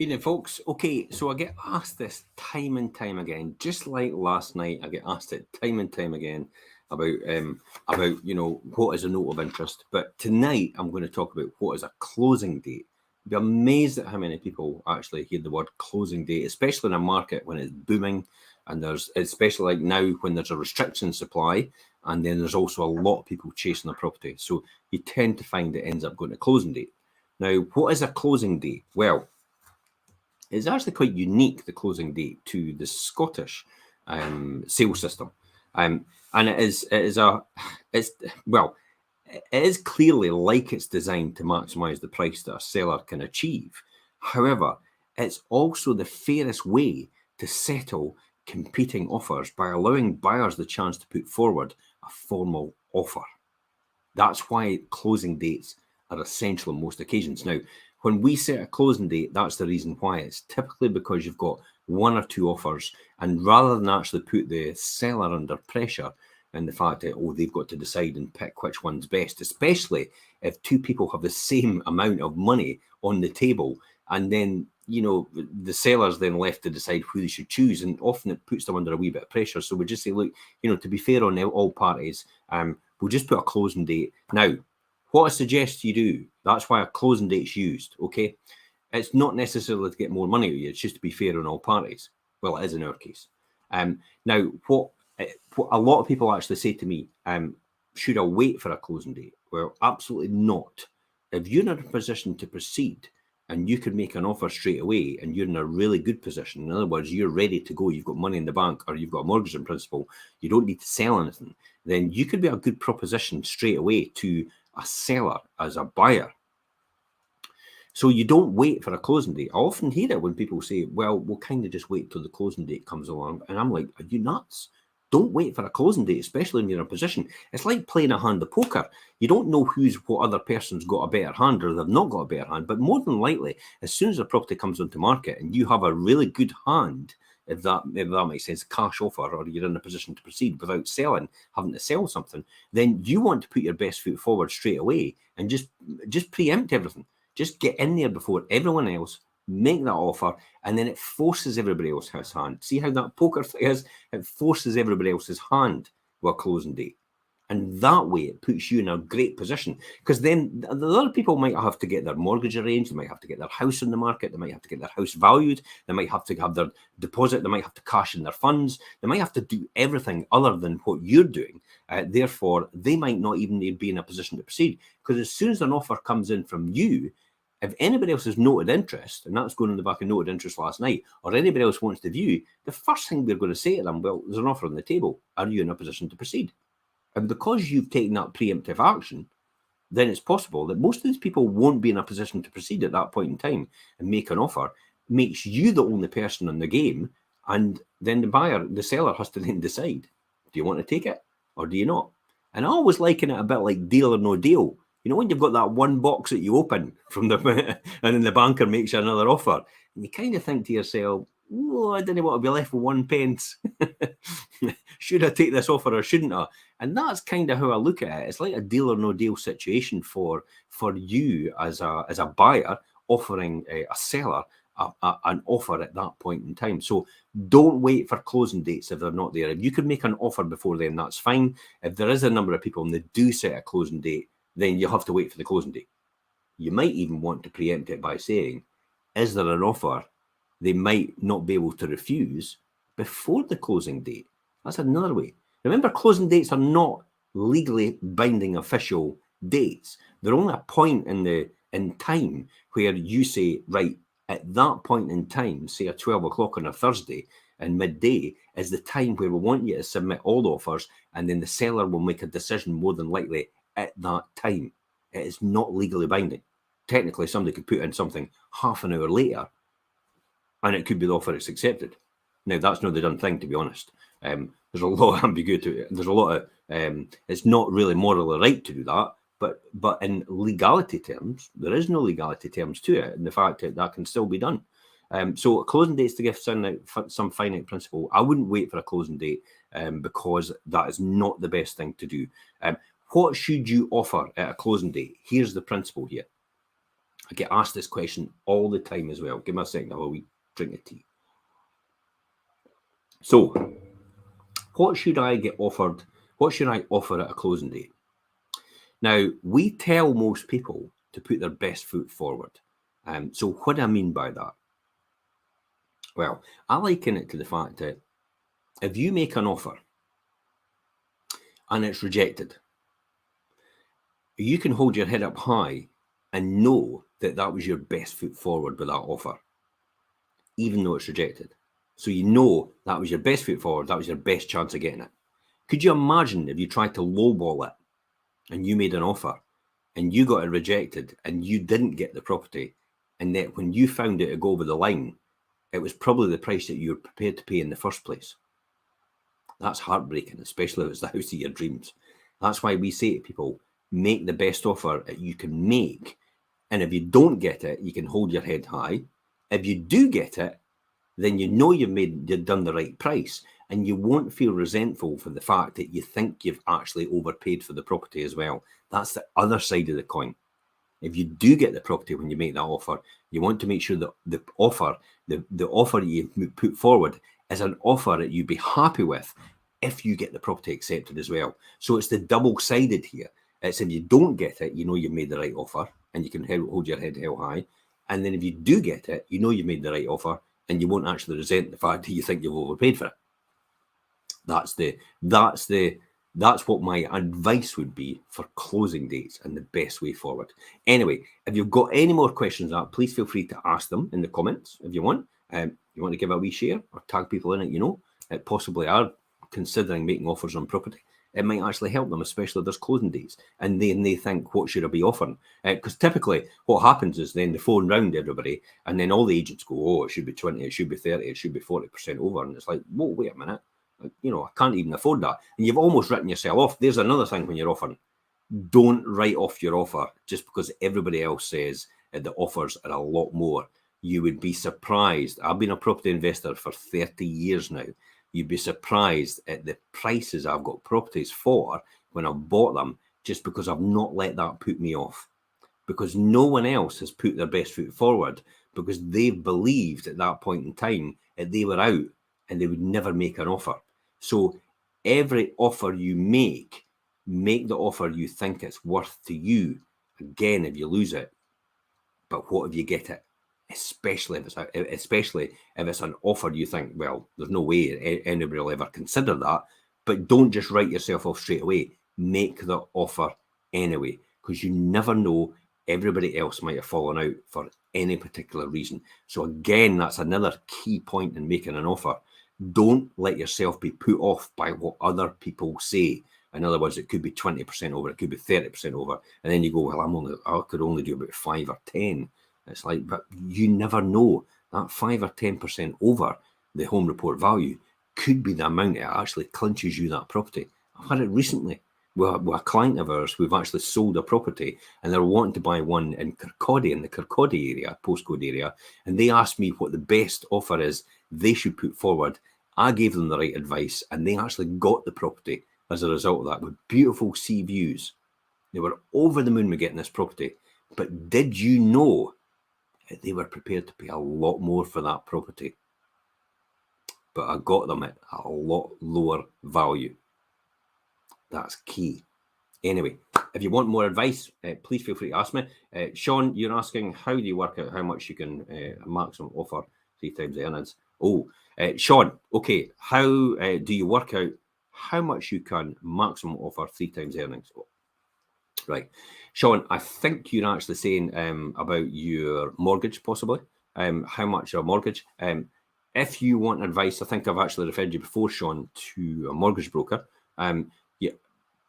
Evening, folks. Okay, so I get asked this time and time again, just like last night. I get asked it time and time again about what is a note of interest. But tonight I'm going to talk about what is a closing date. You'd be amazed at how many people actually hear the word closing date, especially in a market when it's booming, and there's especially like now when there's a restriction in supply, and then there's also a lot of people chasing a property. So you tend to find it ends up going to closing date. Now, what is a closing date? Well, it's actually quite unique, the closing date, to the Scottish sales system. And it's, well, it is clearly like it's designed to maximise the price that a seller can achieve. However, it's also the fairest way to settle competing offers by allowing buyers the chance to put forward a formal offer. That's why closing dates are essential on most occasions. Now, when we set a closing date, that's the reason why. It's typically because you've got one or two offers, and rather than actually put the seller under pressure and the fact that, they've got to decide and pick which one's best, especially if two people have the same amount of money on the table, and then the seller's then left to decide who they should choose, and often it puts them under a wee bit of pressure. So we just say, look, to be fair on all parties, we'll just put a closing date. Now, what I suggest you do, that's why a closing date's used, okay? It's not necessarily to get more money out of you, it's just to be fair on all parties. Well, it is in our case. Now, what a lot of people actually say to me, should I wait for a closing date? Well, absolutely not. If you're in a position to proceed and you can make an offer straight away and you're in a really good position, in other words, you're ready to go, you've got money in the bank or you've got a mortgage in principle, you don't need to sell anything, then you could be a good proposition straight away to a seller as a buyer. So you don't wait for a closing date. I often hear it when people say, well, we'll kind of just wait till the closing date comes along. And I'm like, are you nuts? Don't wait for a closing date, especially when you're in a position. It's like playing a hand of poker. You don't know what other person's got a better hand or they've not got a better hand. But more than likely, as soon as a property comes onto market and you have a really good hand, if that makes sense, cash offer, or you're in a position to proceed without having to sell something, then you want to put your best foot forward straight away and just preempt everything. Just get in there before everyone else, make that offer, and then it forces everybody else's hand. See how that poker thing is? It forces everybody else's hand with a closing date. And that way it puts you in a great position, because then the other people might have to get their mortgage arranged, they might have to get their house on the market, they might have to get their house valued, they might have to have their deposit, they might have to cash in their funds, they might have to do everything other than what you're doing. Therefore, they might not even be in a position to proceed, because as soon as an offer comes in from you, if anybody else has noted interest, and that's going on the back of noted interest last night, or anybody else wants to view, the first thing we're going to say to them, well, there's an offer on the table. Are you in a position to proceed? And because you've taken that preemptive action, then it's possible that most of these people won't be in a position to proceed at that point in time and make an offer. Makes you the only person in the game, and then the seller has to then decide, do you want to take it or do you not? And I always liken it a bit like Deal or No Deal. When you've got that one box that you open from and then the banker makes you another offer, and you kind of think to yourself, I didn't want to be left with 1 pence. Should I take this offer or shouldn't I? And that's kind of how I look at it. It's like a deal or no deal situation for you as a buyer offering a seller an offer at that point in time. So don't wait for closing dates if they're not there. If you can make an offer before then, that's fine. If there is a number of people and they do set a closing date, then you'll have to wait for the closing date. You might even want to preempt it by saying, is there an offer they might not be able to refuse before the closing date? That's another way. Remember, closing dates are not legally binding official dates. They're only a point in time where you say, right, at that point in time, say at 12 o'clock on a Thursday and midday, is the time where we want you to submit all the offers, and then the seller will make a decision more than likely at that time. It is not legally binding. Technically, somebody could put in something half an hour later, and it could be the offer is accepted. Now, that's not the done thing, to be honest. There's a lot of ambiguity. There's a lot of it's not really morally right to do that, but in legality terms, there is no legality terms to it, and the fact that can still be done. So closing dates to give some finite principle. I wouldn't wait for a closing date because that is not the best thing to do. What should you offer at a closing date? Here's the principle here. I get asked this question all the time as well. Give me a second, I'll have a wee drink of tea. So, what should I get offered? What should I offer at a closing date? Now, we tell most people to put their best foot forward. So what do I mean by that? Well, I liken it to the fact that if you make an offer and it's rejected, you can hold your head up high and know that that was your best foot forward with that offer, even though it's rejected. So you know that was your best foot forward, that was your best chance of getting it. Could you imagine if you tried to lowball it and you made an offer and you got it rejected and you didn't get the property, and that when you found it to go over the line, it was probably the price that you were prepared to pay in the first place? That's heartbreaking, especially if it's the house of your dreams. That's why we say to people, make the best offer that you can make. And if you don't get it, you can hold your head high. If you do get it, then you know you've done the right price, and you won't feel resentful for the fact that you think you've actually overpaid for the property as well. That's the other side of the coin. If you do get the property when you make that offer, you want to make sure that the offer you put forward is an offer that you'd be happy with if you get the property accepted as well. So it's the double-sided here. It's if you don't get it, you know you've made the right offer and you can hold your head held high. And then if you do get it, you know you've made the right offer and you won't actually resent the fact that you think you've overpaid for it. That's what my advice would be for closing dates and the best way forward. Anyway, if you've got any more questions, please feel free to ask them in the comments if you want. You want to give a wee share or tag people in it, you know, that possibly are considering making offers on property. It might actually help them, especially if there's closing dates and they think, what should I be offering? Because typically what happens is then they phone round everybody and then all the agents go, oh, it should be 20, it should be 30, it should be 40% over. And it's like, whoa, wait a minute. You know, I can't even afford that. And you've almost written yourself off. There's another thing when you're offering. Don't write off your offer just because everybody else says that the offers are a lot more. You would be surprised. I've been a property investor for 30 years now. You'd be surprised at the prices I've got properties for when I've bought them, just because I've not let that put me off. Because no one else has put their best foot forward, because they've believed at that point in time that they were out and they would never make an offer. So every offer you make the offer you think it's worth to you. Again, if you lose it, but what if you get it? Especially if it's an offer you think, well, there's no way anybody will ever consider that. But don't just write yourself off straight away. Make the offer anyway, because you never know. Everybody else might have fallen out for any particular reason. So again, that's another key point in making an offer. Don't let yourself be put off by what other people say. In other words, it could be 20% over, it could be 30% over. And then you go, well, I could only do about 5 or 10. It's like, but you never know. That 5 or 10% over the home report value could be the amount that actually clinches you that property. I've had it recently with a client of ours. We've actually sold a property and they're wanting to buy one in Kirkcaldy, in the Kirkcaldy area, postcode area. And they asked me what the best offer is they should put forward. I gave them the right advice and they actually got the property as a result of that, with beautiful sea views. They were over the moon with getting this property. But did you know that they were prepared to pay a lot more for that property? But I got them at a lot lower value. That's key. Anyway, if you want more advice, please feel free to ask me. Sean, you're asking, how do you work out how much you can maximum offer 3 times the earnings? Sean, okay, how do you work out how much you can maximum offer 3 times the earnings? Right. Sean, I think you're actually saying about your mortgage, possibly, how much your mortgage. If you want advice, I think I've actually referred you before, Sean, to a mortgage broker. Yeah,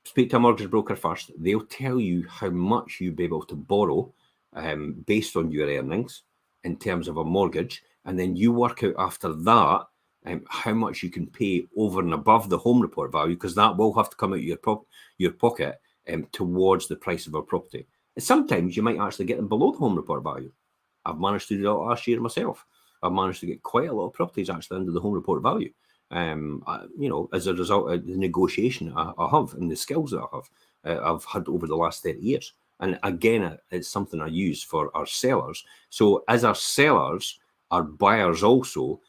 speak to a mortgage broker first. They'll tell you how much you'll be able to borrow based on your earnings in terms of a mortgage. And then you work out after that how much you can pay over and above the home report value, because that will have to come out of your pocket towards the price of a property. And sometimes you might actually get them below the home report value. I've managed to do that last year myself. I've managed to get quite a lot of properties actually under the home report value. As a result of the negotiation I have and the skills that I've had over the last 30 years. And again, it's something I use for our sellers. So as our sellers, our buyers also,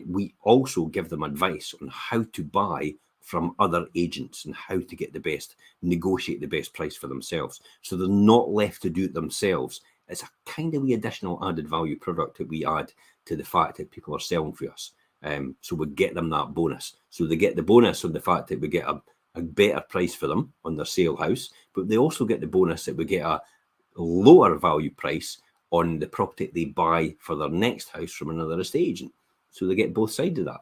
we also give them advice on how to buy from other agents and how to get the best, negotiate the best price for themselves. So they're not left to do it themselves. It's a kind of additional added value product that we add to the fact that people are selling for us. So we get them that bonus. So they get the bonus on the fact that we get a better price for them on their sale house, but they also get the bonus that we get a lower value price on the property they buy for their next house from another estate agent. So they get both sides of that,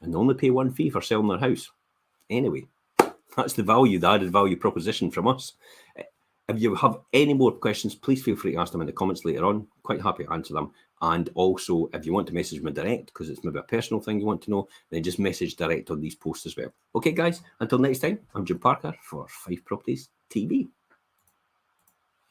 and they only pay one fee for selling their house. Anyway, that's the added value proposition from us. If you have any more questions, please feel free to ask them in the comments later on. Quite happy to answer them. And also, if you want to message me direct, because it's maybe a personal thing you want to know, then just message direct on these posts as well. Okay, guys, until next time, I'm Jim Parker for Fife Properties TV.